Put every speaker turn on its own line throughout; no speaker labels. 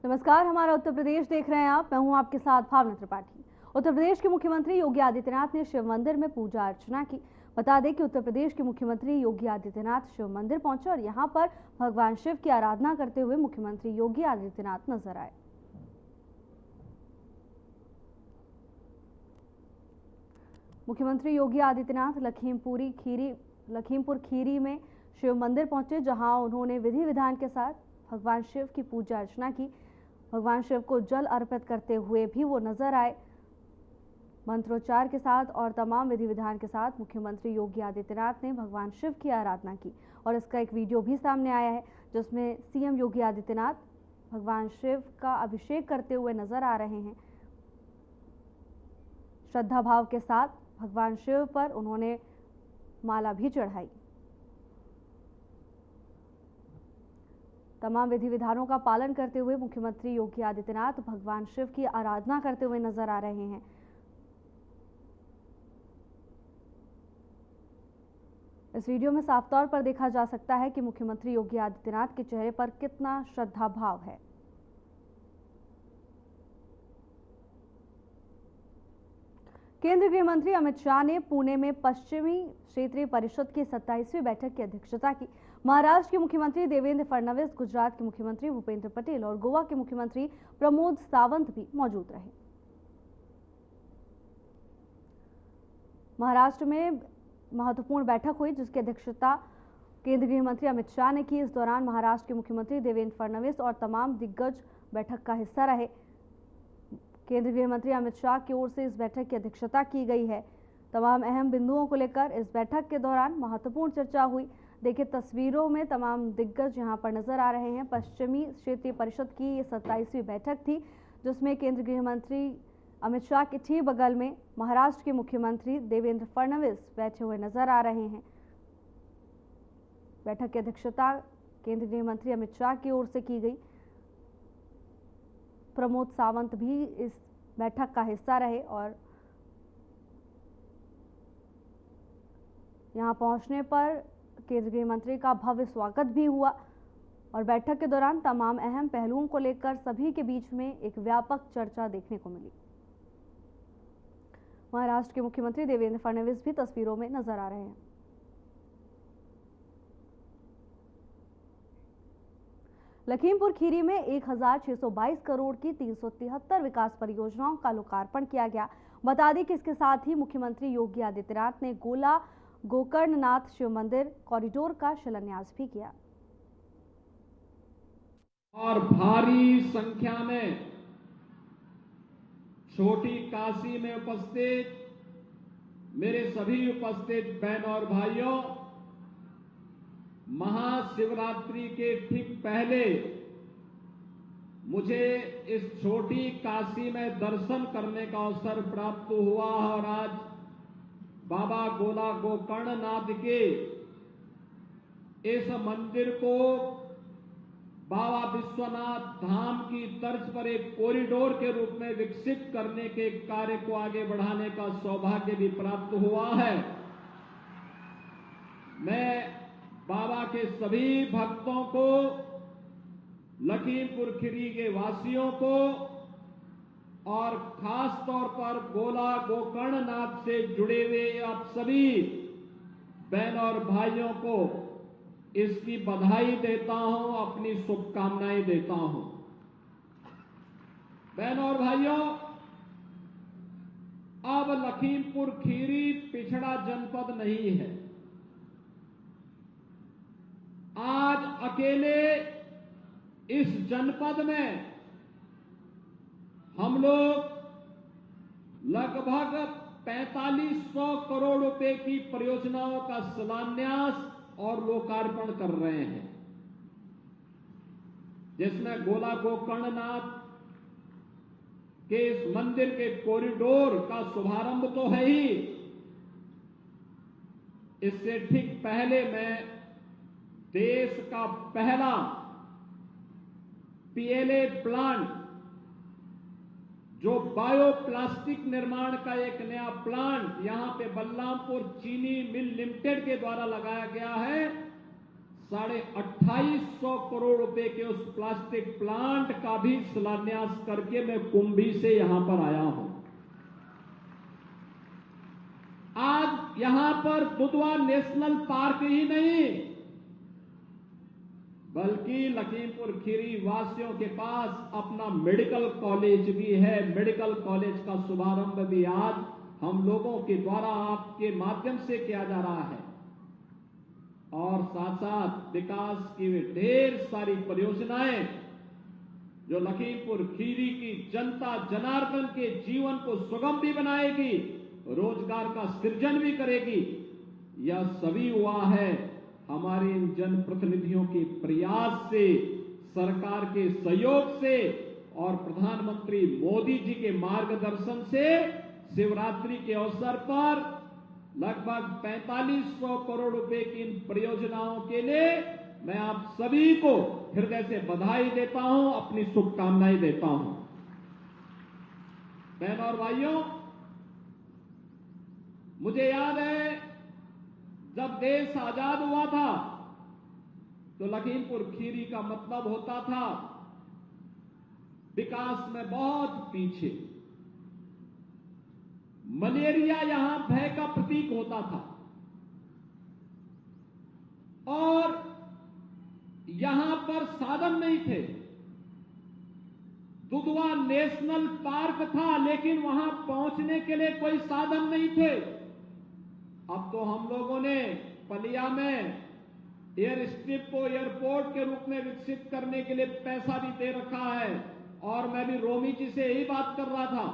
नमस्कार, हमारा उत्तर प्रदेश देख रहे हैं आप। मैं हूं आपके साथ भावना त्रिपाठी। उत्तर प्रदेश के मुख्यमंत्री योगी आदित्यनाथ ने शिव मंदिर में पूजा अर्चना की। बता दें कि उत्तर प्रदेश के मुख्यमंत्री योगी आदित्यनाथ शिव मंदिर पहुंचे और यहां पर भगवान शिव की आराधना करते हुए मुख्यमंत्री योगी आदित्यनाथ नजर आए। मुख्यमंत्री योगी आदित्यनाथ लखीमपुर खीरी में शिव मंदिर पहुंचे, जहां उन्होंने विधि विधान के साथ भगवान शिव की पूजा अर्चना की। भगवान शिव को जल अर्पित करते हुए भी वो नजर आए। मंत्रोच्चार के साथ और तमाम विधि विधान के साथ मुख्यमंत्री योगी आदित्यनाथ ने भगवान शिव की आराधना की और इसका एक वीडियो भी सामने आया है, जिसमें सीएम योगी आदित्यनाथ भगवान शिव का अभिषेक करते हुए नजर आ रहे हैं। श्रद्धा भाव के साथ भगवान शिव पर उन्होंने माला भी चढ़ाई। तमाम विधि विधानों का पालन करते हुए मुख्यमंत्री योगी आदित्यनाथ भगवान शिव की आराधना करते हुए नजर आ रहे हैं। इस वीडियो में साफ तौर पर देखा जा सकता है कि मुख्यमंत्री योगी आदित्यनाथ के चेहरे पर कितना श्रद्धा भाव है। केंद्रीय गृह मंत्री अमित शाह ने पुणे में पश्चिमी क्षेत्रीय परिषद की 27वीं बैठक की अध्यक्षता की। महाराष्ट्र के मुख्यमंत्री देवेंद्र फडणवीस, गुजरात के मुख्यमंत्री भूपेंद्र पटेल और गोवा के मुख्यमंत्री प्रमोद सावंत भी मौजूद रहे। महाराष्ट्र में महत्वपूर्ण बैठक हुई, जिसकी अध्यक्षता केंद्रीय गृह मंत्री अमित शाह ने की। इस दौरान महाराष्ट्र के मुख्यमंत्री देवेंद्र फडणवीस और तमाम दिग्गज बैठक का हिस्सा रहे। केंद्रीय गृह मंत्री अमित शाह की ओर से इस बैठक की अध्यक्षता की गई है। तमाम अहम बिंदुओं को लेकर इस बैठक के दौरान महत्वपूर्ण चर्चा हुई। देखिए, तस्वीरों में तमाम दिग्गज यहां पर नजर आ रहे हैं। पश्चिमी क्षेत्रीय परिषद की ये 27वीं बैठक थी, जिसमें केंद्रीय गृह मंत्री अमित शाह के ठीक बगल में महाराष्ट्र के मुख्यमंत्री देवेंद्र फडणवीस बैठे हुए नजर आ रहे हैं। बैठक की अध्यक्षता केंद्रीय गृह मंत्री अमित शाह की ओर से की गई। प्रमोद सावंत भी इस बैठक का हिस्सा रहे और यहां पहुंचने पर केंद्रीय गृह मंत्री का भव्य स्वागत भी हुआ और बैठक के दौरान तमाम अहम पहलुओं को लेकर सभी के बीच में एक व्यापक चर्चा देखने को मिली। महाराष्ट्र के मुख्यमंत्री देवेंद्र फडणवीस भी तस्वीरों में नजर आ रहे हैं। लखीमपुर खीरी में 1622 करोड़ की 373 विकास परियोजनाओं का लोकार्पण किया गया। बता दें कि इसके साथ ही मुख्यमंत्री योगी आदित्यनाथ ने गोला गोकर्णनाथ शिव मंदिर कॉरिडोर का शिलान्यास भी किया।
और भारी संख्या में छोटी काशी में उपस्थित मेरे सभी उपस्थित बहन और भाइयों, महाशिवरात्रि के ठीक पहले मुझे इस छोटी काशी में दर्शन करने का अवसर प्राप्त हुआ और आज बाबा गोला गोकर्णनाथ के इस मंदिर को बाबा विश्वनाथ धाम की तर्ज पर एक कॉरिडोर के रूप में विकसित करने के कार्य को आगे बढ़ाने का सौभाग्य भी प्राप्त हुआ है। मैं बाबा के सभी भक्तों को, लखीमपुर खीरी के वासियों को और खास तौर पर गोला गोकर्णनाथ से जुड़े हुए आप सभी बहन और भाइयों को इसकी बधाई देता हूं, अपनी शुभकामनाएं देता हूं। बहन और भाइयों, अब लखीमपुर खीरी पिछड़ा जनपद नहीं है। आज अकेले इस जनपद में हम लोग लगभग 4500 करोड़ रुपए की परियोजनाओं का शिलान्यास और लोकार्पण कर रहे हैं, जिसमें गोला गोकर्णनाथ के इस मंदिर के कॉरिडोर का शुभारंभ तो है ही, इससे ठीक पहले मैं देश का पहला पीएलए प्लांट, जो बायोप्लास्टिक निर्माण का एक नया प्लांट यहां पे बलरामपुर चीनी मिल लिमिटेड के द्वारा लगाया गया है, 2850 करोड़ रुपए के उस प्लास्टिक प्लांट का भी शिलान्यास करके मैं कुंभी से यहां पर आया हूं। आज यहां पर दुधवा नेशनल पार्क ही नहीं, बल्कि लखीमपुर खीरी वासियों के पास अपना मेडिकल कॉलेज भी है। मेडिकल कॉलेज का शुभारंभ भी आज हम लोगों के द्वारा आपके माध्यम से किया जा रहा है और साथ साथ विकास की ढेर सारी परियोजनाएं जो लखीमपुर खीरी की जनता जनार्दन के जीवन को सुगम भी बनाएगी, रोजगार का सृजन भी करेगी। यह सभी हुआ है हमारे इन जनप्रतिनिधियों के प्रयास से, सरकार के सहयोग से और प्रधानमंत्री मोदी जी के मार्गदर्शन से। शिवरात्रि के अवसर पर लगभग 4500 करोड़ रुपए की इन परियोजनाओं के लिए मैं आप सभी को हृदय से बधाई देता हूं, अपनी शुभकामनाएं देता हूं। बहनों और भाइयों, मुझे याद है जब देश आजाद हुआ था तो लखीमपुर खीरी का मतलब होता था विकास में बहुत पीछे। मलेरिया यहां भय का प्रतीक होता था और यहां पर साधन नहीं थे। दुधवा नेशनल पार्क था लेकिन वहां पहुंचने के लिए कोई साधन नहीं थे। अब तो हम लोगों ने पलिया में एयर स्ट्रिप को एयरपोर्ट के रूप में विकसित करने के लिए पैसा भी दे रखा है और मैं भी रोमी जी से यही बात कर रहा था।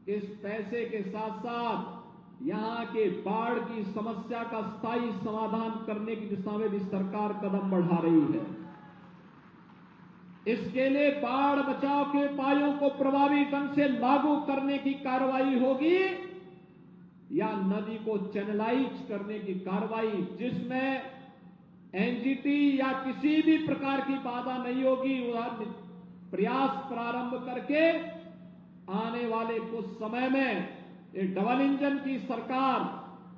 इस पैसे के साथ साथ यहां के बाढ़ की समस्या का स्थायी समाधान करने की दिशा में भी सरकार कदम बढ़ा रही है। इसके लिए बाढ़ बचाव के उपायों को प्रभावी ढंग से लागू करने की कार्रवाई होगी या नदी को चैनलाइज करने की कार्रवाई, जिसमें एनजीटी या किसी भी प्रकार की बाधा नहीं होगी। उधर प्रयास प्रारंभ करके आने वाले कुछ समय में ये डबल इंजन की सरकार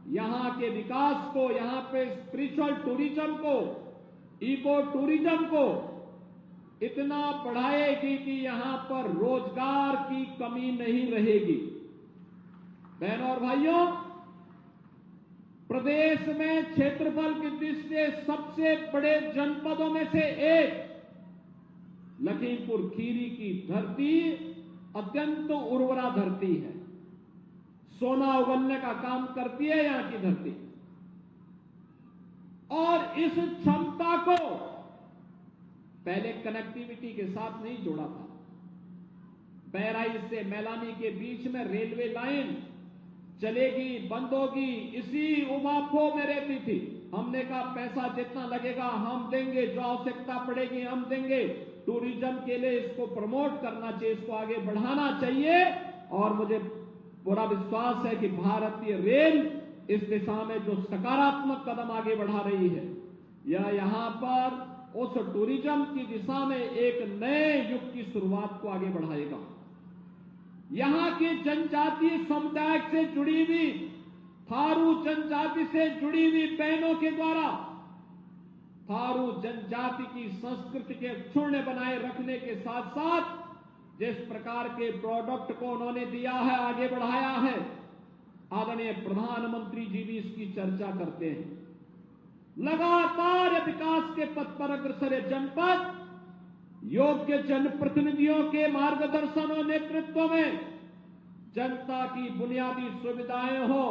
यहां के विकास को, यहां पे स्पिरिचुअल टूरिज्म को, इको टूरिज्म को इतना बढ़ाएगी कि यहां पर रोजगार की कमी नहीं रहेगी। बहनों और भाइयों, प्रदेश में क्षेत्रफल की दृष्टि से सबसे बड़े जनपदों में से एक लखीमपुर खीरी की धरती अत्यंत उर्वरा धरती है। सोना उगलने का काम करती है यहां की धरती और इस क्षमता को पहले कनेक्टिविटी के साथ नहीं जोड़ा था। बहराइच से मैलानी के बीच में रेलवे लाइन चलेगी, बंद होगी, इसी उबाफो में रहती थी। हमने कहा पैसा जितना लगेगा हम देंगे, जो आवश्यकता पड़ेगी हम देंगे। टूरिज्म के लिए इसको प्रमोट करना चाहिए, इसको आगे बढ़ाना चाहिए और मुझे पूरा विश्वास है कि भारतीय रेल इस दिशा में जो सकारात्मक कदम आगे बढ़ा रही है, यह यहां पर उस टूरिज्म की दिशा में एक नए युग की शुरुआत को आगे बढ़ाएगा। यहां की जनजातीय समुदाय से जुड़ी हुई, थारू जनजाति से जुड़ी हुई बहनों के द्वारा थारू जनजाति की संस्कृति के क्षुण्ण बनाए रखने के साथ साथ जिस प्रकार के प्रोडक्ट को उन्होंने दिया है, आगे बढ़ाया है, आदरणीय प्रधानमंत्री जी भी इसकी चर्चा करते हैं। लगातार विकास के पथ पर अग्रसर है जनपद योग्य जनप्रतिनिधियों के मार्गदर्शन और नेतृत्व में जनता की बुनियादी सुविधाएं हो,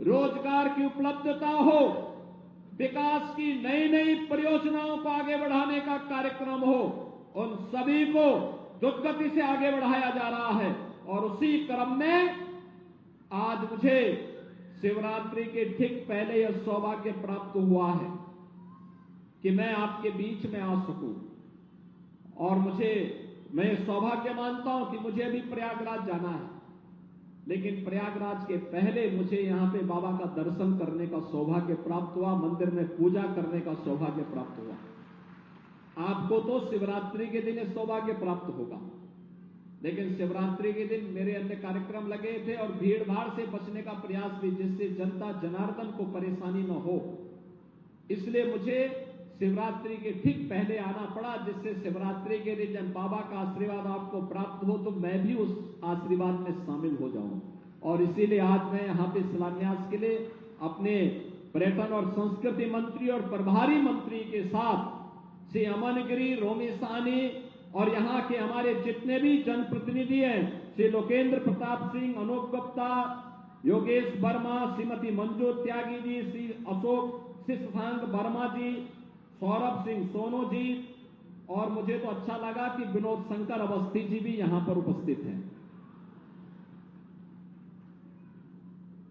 रोजगार की उपलब्धता हो, विकास की नई नई परियोजनाओं को आगे बढ़ाने का कार्यक्रम हो, उन सभी को द्रुतगति से आगे बढ़ाया जा रहा है। और उसी क्रम में आज मुझे शिवरात्रि के ठीक पहले यह सौभाग्य प्राप्त हुआ है कि मैं आपके बीच में आ सकूं और मैं सौभाग्य मानता हूं कि मुझे भी प्रयागराज जाना है, लेकिन प्रयागराज के पहले मुझे यहां पे बाबा का दर्शन करने का सौभाग्य प्राप्त हुआ, मंदिर में पूजा करने का सौभाग्य प्राप्त हुआ। आपको तो शिवरात्रि के दिन सौभाग्य प्राप्त होगा, लेकिन शिवरात्रि के दिन मेरे अन्य कार्यक्रम लगे थे और भीड़ भाड़ से बचने का प्रयास भी, जिससे जनता जनार्दन को परेशानी न हो। इसलिए मुझे शिवरात्रि के ठीक पहले आना पड़ा, जिससे शिवरात्रि के लिए जब बाबा का आशीर्वाद आपको प्राप्त हो तो मैं भी उस आशीर्वाद में शामिल हो जाऊं। और इसीलिए आज मैं यहाँ पे शिलान्यास के लिए अपने पर्यटन और संस्कृति मंत्री और प्रभारी मंत्री के साथ श्री अमन गिरी, रोमी साहनी और यहाँ के हमारे जितने भी जनप्रतिनिधि हैं, श्री लोकेंद्र प्रताप सिंह, अनूप गुप्ता, योगेश वर्मा, श्रीमती मंजू त्यागी जी, श्री अशोक शशांक वर्मा जी, सौरभ सिंह सोनू जी, और मुझे तो अच्छा लगा कि विनोद शंकर अवस्थी जी भी यहां पर उपस्थित हैं।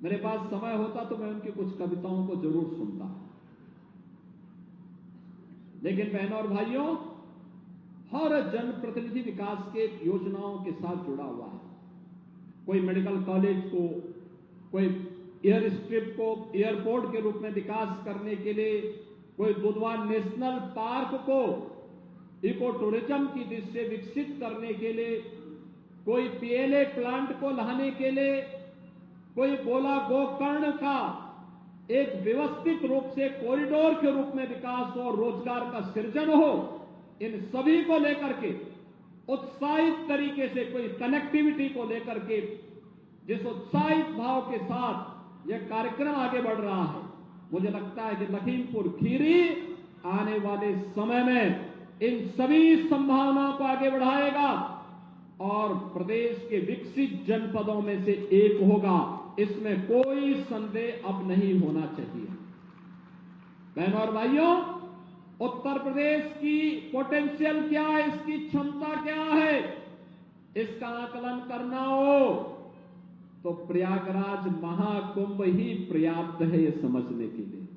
मेरे पास समय होता तो मैं उनकी कुछ कविताओं को जरूर सुनता, लेकिन बहनों और भाइयों, हर जनप्रतिनिधि विकास के योजनाओं के साथ जुड़ा हुआ है। कोई मेडिकल कॉलेज को, कोई एयर स्ट्रिप को एयरपोर्ट के रूप में विकास करने के लिए, कोई दुधवा नेशनल पार्क को इको टूरिज्म की दृष्टि से विकसित करने के लिए, कोई पीएलए प्लांट को लाने के लिए, कोई गोला गोकर्ण का एक व्यवस्थित रूप से कॉरिडोर के रूप में विकास हो, रोजगार का सृजन हो, इन सभी को लेकर के उत्साहित तरीके से, कोई कनेक्टिविटी को लेकर के जिस उत्साहित भाव के साथ यह कार्यक्रम आगे बढ़ रहा है, मुझे लगता है कि लखीमपुर खीरी आने वाले समय में इन सभी संभावनाओं को आगे बढ़ाएगा और प्रदेश के विकसित जनपदों में से एक होगा। इसमें कोई संदेह अब नहीं होना चाहिए। बहनों और भाइयों, उत्तर प्रदेश की पोटेंशियल क्या है, इसकी क्षमता क्या है, इसका आकलन करना हो तो प्रयागराज महाकुंभ ही पर्याप्त है ये समझने के लिए।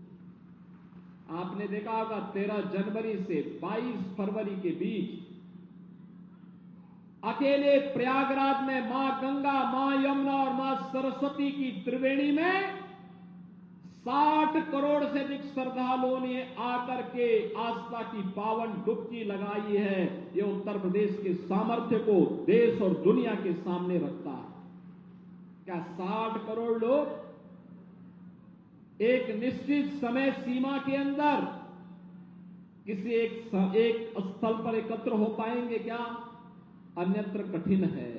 आपने देखा होगा 13 जनवरी से 22 फरवरी के बीच अकेले प्रयागराज में मां गंगा, मां यमुना और मां सरस्वती की त्रिवेणी में 60 करोड़ से अधिक श्रद्धालुओं ने आकर के आस्था की पावन डुबकी लगाई है। ये उत्तर प्रदेश के सामर्थ्य को देश और दुनिया के सामने रखता है। क्या 60 करोड़ लोग एक निश्चित समय सीमा के अंदर किसी एक स्थल पर एकत्र हो पाएंगे क्या? अन्यत्र कठिन है।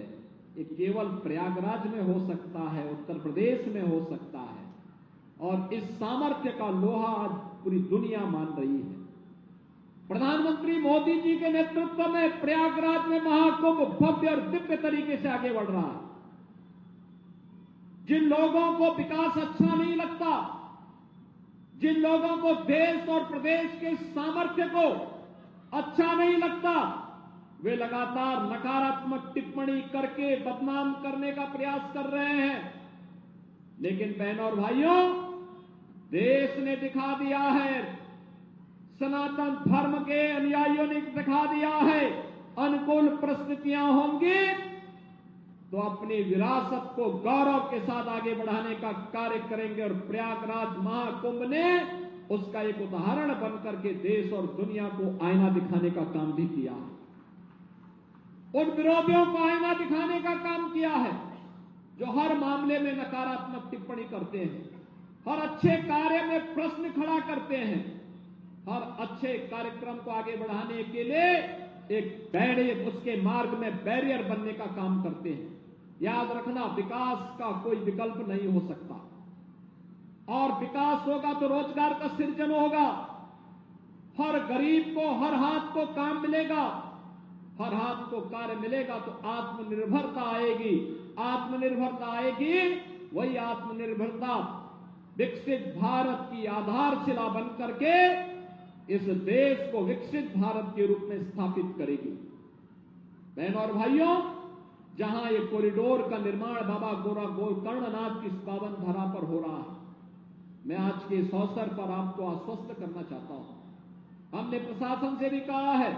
ये केवल प्रयागराज में हो सकता है, उत्तर प्रदेश में हो सकता है, और इस सामर्थ्य का लोहा आज पूरी दुनिया मान रही है। प्रधानमंत्री मोदी जी के नेतृत्व में प्रयागराज में महाकुंभ भव्य और दिव्य तरीके से आगे बढ़ रहा है। जिन लोगों को विकास अच्छा नहीं लगता, जिन लोगों को देश और प्रदेश के सामर्थ्य को अच्छा नहीं लगता, वे लगातार नकारात्मक टिप्पणी करके बदनाम करने का प्रयास कर रहे हैं। लेकिन बहनों और भाइयों, देश ने दिखा दिया है, सनातन धर्म के अनुयायियों ने दिखा दिया है, अनुकूल परिस्थितियां होंगी तो अपनी विरासत को गौरव के साथ आगे बढ़ाने का कार्य करेंगे। और प्रयागराज महाकुंभ ने उसका एक उदाहरण बनकर के देश और दुनिया को आईना दिखाने का काम भी किया है। उन विरोधियों को आईना दिखाने का काम किया है जो हर मामले में नकारात्मक टिप्पणी करते हैं, हर अच्छे कार्य में प्रश्न खड़ा करते हैं, हर अच्छे कार्यक्रम को आगे बढ़ाने के लिए एक बैरियर, उसके मार्ग में बैरियर बनने का काम करते हैं। याद रखना, विकास का कोई विकल्प नहीं हो सकता, और विकास होगा तो रोजगार का सृजन होगा, हर गरीब को हर हाथ को काम मिलेगा, हर हाथ को कार्य मिलेगा तो आत्मनिर्भरता आएगी। आत्मनिर्भरता आएगी, वही आत्मनिर्भरता विकसित भारत की आधारशिला बनकर के इस देश को विकसित भारत के रूप में स्थापित करेगी। बहनों और भाइयों, जहां ये कॉरिडोर का निर्माण बाबा गोरा गोकर्णनाथ की पावन धरा पर हो रहा है, मैं आज के इस अवसर पर आपको आश्वस्त करना चाहता हूं। हमने प्रशासन से भी कहा है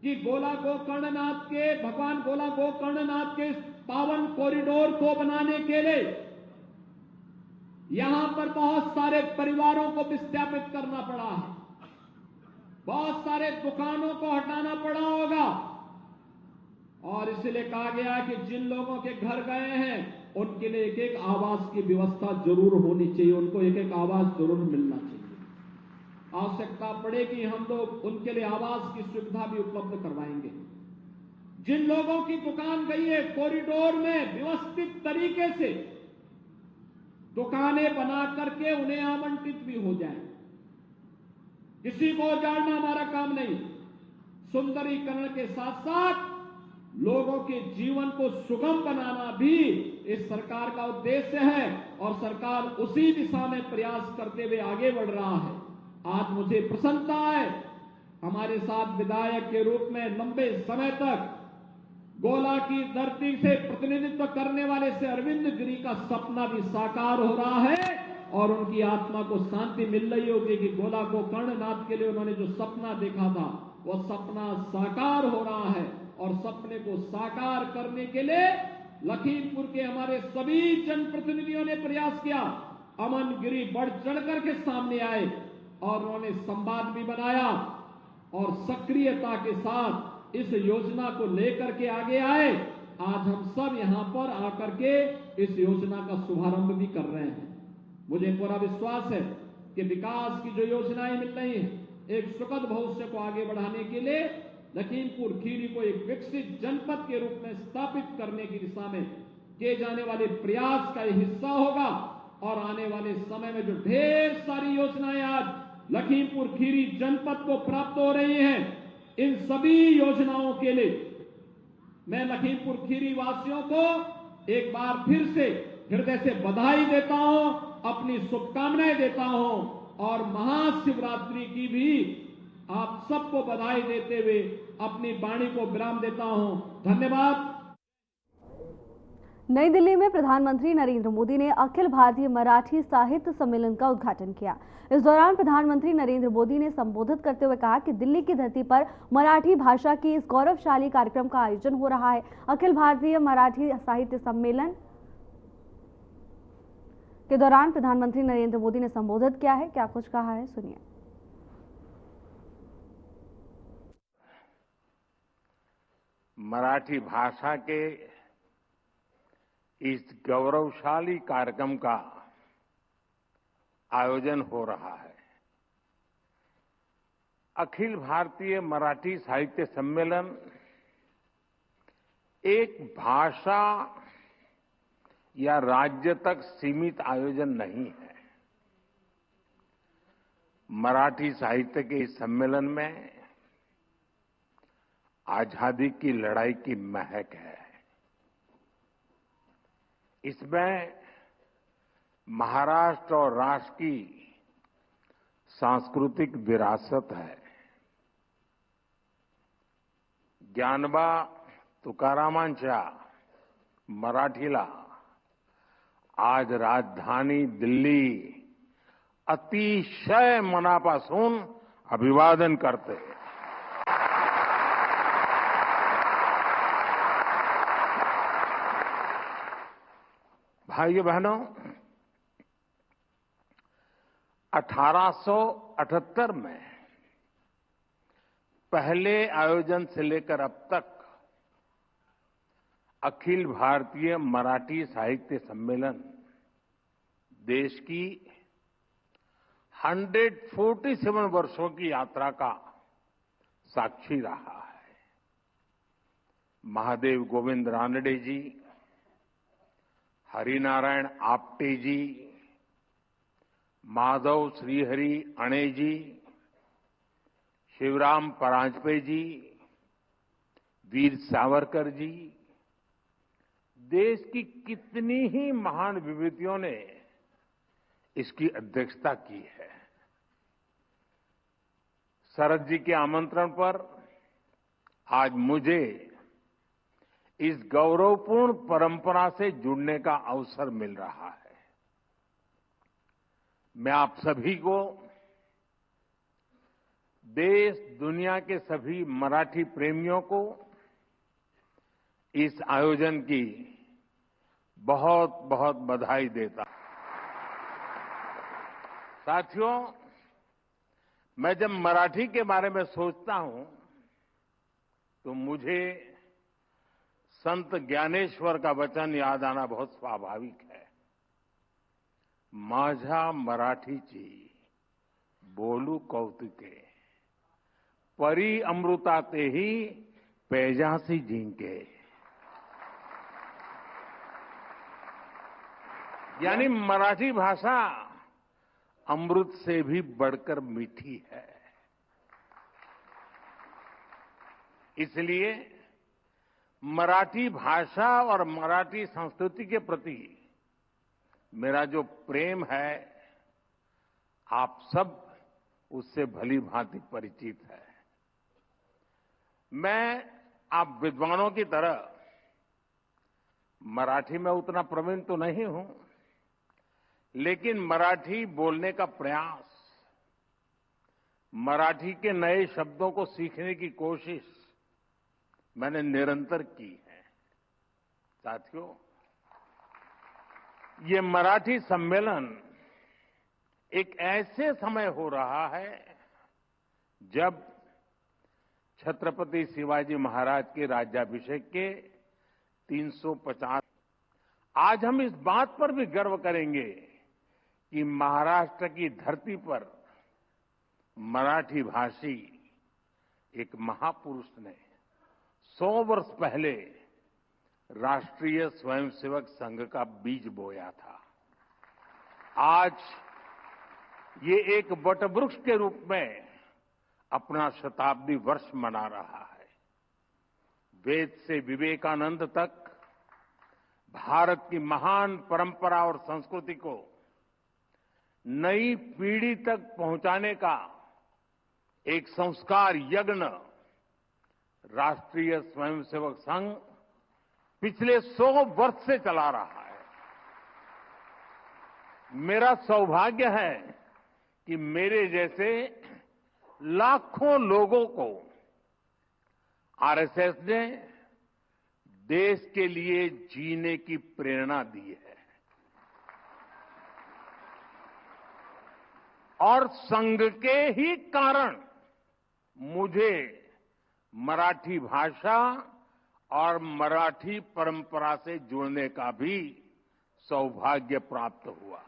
कि गोला गोकर्णनाथ के, भगवान गोला गोकर्णनाथ के पावन कॉरिडोर को बनाने के लिए यहां पर बहुत सारे परिवारों को विस्थापित करना पड़ा है, बहुत सारे दुकानों को हटाना पड़ा होगा, और इसलिए कहा गया कि जिन लोगों के घर गए हैं उनके लिए एक एक आवास की व्यवस्था जरूर होनी चाहिए, उनको एक एक आवास जरूर मिलना चाहिए। आवश्यकता पड़ेगी हम लोग उनके लिए आवास की सुविधा भी उपलब्ध करवाएंगे। जिन लोगों की दुकान गई है, कॉरिडोर में व्यवस्थित तरीके से दुकानें बना करके उन्हें आवंटित भी हो जाए। किसी को उजाड़ना हमारा काम नहीं। सुंदरीकरण के साथ साथ लोगों के जीवन को सुगम बनाना भी इस सरकार का उद्देश्य है और सरकार उसी दिशा में प्रयास करते हुए आगे बढ़ रहा है। आज मुझे प्रसन्नता है, हमारे साथ विधायक के रूप में लंबे समय तक गोला की धरती से प्रतिनिधित्व करने वाले से अरविंद गिरी का सपना भी साकार हो रहा है और उनकी आत्मा को शांति मिल रही होगी कि गोला गोकर्णनाथ के लिए उन्होंने जो सपना देखा था वह सपना साकार हो रहा है। और सपने को साकार करने के लिए लखीमपुर के हमारे सभी जनप्रतिनिधियों ने प्रयास किया। अमन गिरी बढ़ चढ़कर के सामने आए और उन्होंने संवाद भी बनाया और सक्रियता के साथ इस योजना को लेकर के आगे आए। आज हम सब यहां पर आकर के इस योजना का शुभारंभ भी कर रहे हैं। मुझे पूरा विश्वास है कि विकास की जो योजनाएं मिल रही हैं, एक सुखद भविष्य को आगे बढ़ाने के लिए लखीमपुर खीरी को एक विकसित जनपद के रूप में स्थापित करने की दिशा में किए जाने वाले प्रयास का हिस्सा होगा। और आने वाले समय में जो ढेर सारी योजनाएं आज लखीमपुर खीरी जनपद को प्राप्त हो रही हैं, इन सभी योजनाओं के लिए मैं लखीमपुर खीरी वासियों को एक बार फिर से हृदय से बधाई देता हूं, अपनी शुभकामनाएं देता हूं और महाशिवरात्रि की भी आप सबको बधाई देते हुए अपनी वाणी को विराम देता हूं। धन्यवाद।
नई दिल्ली में प्रधानमंत्री नरेंद्र मोदी ने अखिल भारतीय मराठी साहित्य सम्मेलन का उद्घाटन किया। इस दौरान प्रधानमंत्री नरेंद्र मोदी ने संबोधित करते हुए कहा कि दिल्ली की धरती पर मराठी भाषा की इस गौरवशाली कार्यक्रम का आयोजन हो रहा है। अखिल भारतीय मराठी साहित्य सम्मेलन के दौरान प्रधानमंत्री नरेंद्र मोदी ने संबोधित किया है, क्या कुछ कहा है, सुनिए।
मराठी भाषा के इस गौरवशाली कार्यक्रम का आयोजन हो रहा है। अखिल भारतीय मराठी साहित्य सम्मेलन एक भाषा या राज्य तक सीमित आयोजन नहीं है। मराठी साहित्य के इस सम्मेलन में आजादी की लड़ाई की महक है। इसमें महाराष्ट्र और राष्ट्र की सांस्कृतिक विरासत है। ज्ञानोबा तुकारामांच्या मराठीला आज राजधानी दिल्ली अतिशय मनापासून अभिवादन करते हैं। भाइयों बहनों, 1878 में पहले आयोजन से लेकर अब तक अखिल भारतीय मराठी साहित्य सम्मेलन देश की 147 वर्षों की यात्रा का साक्षी रहा है। महादेव गोविंद रानडे जी, हरिनारायण आप्टे जी, माधव श्रीहरि अणे जी, शिवराम परांजपे जी, वीर सावरकर जी, देश की कितनी ही महान विभूतियों ने इसकी अध्यक्षता की है। शरद जी के आमंत्रण पर आज मुझे इस गौरवपूर्ण परंपरा से जुड़ने का अवसर मिल रहा है। मैं आप सभी को देश दुनिया के सभी मराठी प्रेमियों को इस आयोजन की बहुत बहुत बधाई देता हूं। साथियों, मैं जब मराठी के बारे में सोचता हूं तो मुझे संत ज्ञानेश्वर का वचन याद आना बहुत स्वाभाविक है। माझ्या मराठीची बोलू कौतुके परी अमृता ते ही पैजासी जिंके। यानी मराठी भाषा अमृत से भी बढ़कर मीठी है। इसलिए मराठी भाषा और मराठी संस्कृति के प्रति मेरा जो प्रेम है, आप सब उससे भली भांति परिचित है। मैं आप विद्वानों की तरह मराठी में उतना प्रवीण तो नहीं हूं, लेकिन मराठी बोलने का प्रयास, मराठी के नए शब्दों को सीखने की कोशिश मैंने निरंतर की है। साथियों, ये मराठी सम्मेलन एक ऐसे समय हो रहा है जब छत्रपति शिवाजी महाराज के राज्याभिषेक के 350। आज हम इस बात पर भी गर्व करेंगे कि महाराष्ट्र की धरती पर मराठी भाषी एक महापुरुष ने 100 वर्ष पहले राष्ट्रीय स्वयंसेवक संघ का बीज बोया था। आज ये एक वटवृक्ष के रूप में अपना शताब्दी वर्ष मना रहा है। वेद से विवेकानंद तक भारत की महान परंपरा और संस्कृति को नई पीढ़ी तक पहुंचाने का एक संस्कार यज्ञ राष्ट्रीय स्वयंसेवक संघ पिछले 100 वर्ष से चला रहा है। मेरा सौभाग्य है कि मेरे जैसे लाखों लोगों को आरएसएस ने देश के लिए जीने की प्रेरणा दी है और संघ के ही कारण मुझे मराठी भाषा और मराठी परंपरा से जुड़ने का भी सौभाग्य प्राप्त हुआ।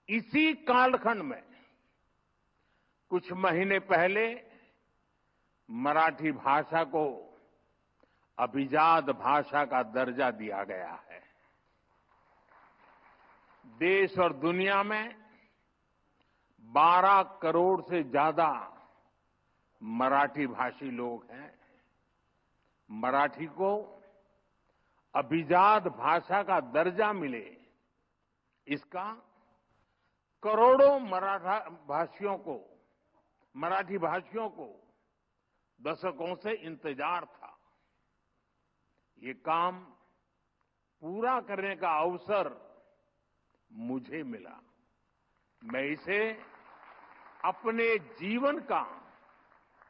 इसी कालखंड में कुछ महीने पहले मराठी भाषा को अभिजात भाषा का दर्जा दिया गया है। देश और दुनिया में 12 करोड़ से ज्यादा मराठी भाषी लोग हैं। मराठी को अभिजात भाषा का दर्जा मिले, इसका करोड़ों मराठी भाषियों को दशकों से इंतजार था। ये काम पूरा करने का अवसर मुझे मिला। मैं इसे अपने जीवन का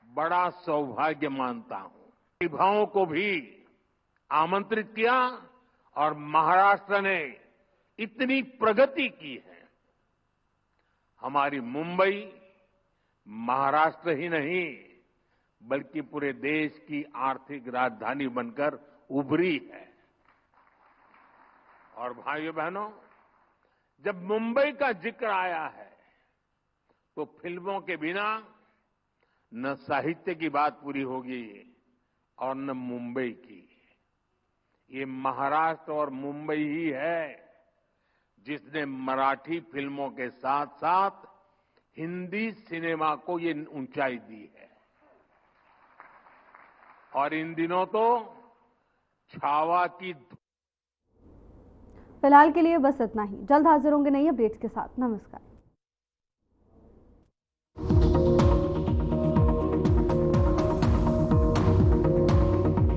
बड़ा सौभाग्य मानता हूं। प्रतिभाओं को भी आमंत्रित किया और महाराष्ट्र ने इतनी प्रगति की है। हमारी मुंबई महाराष्ट्र ही नहीं बल्कि पूरे देश की आर्थिक राजधानी बनकर उभरी है। और भाइयों बहनों, जब मुंबई का जिक्र आया है तो फिल्मों के बिना न साहित्य की बात पूरी होगी और न मुंबई की। ये महाराष्ट्र और मुंबई ही है जिसने मराठी फिल्मों के साथ साथ हिंदी सिनेमा को ये ऊंचाई दी है। और इन दिनों तो छावा की।
फिलहाल के लिए बस इतना ही। जल्द हाजिर होंगे नई अपडेट्स के साथ। नमस्कार।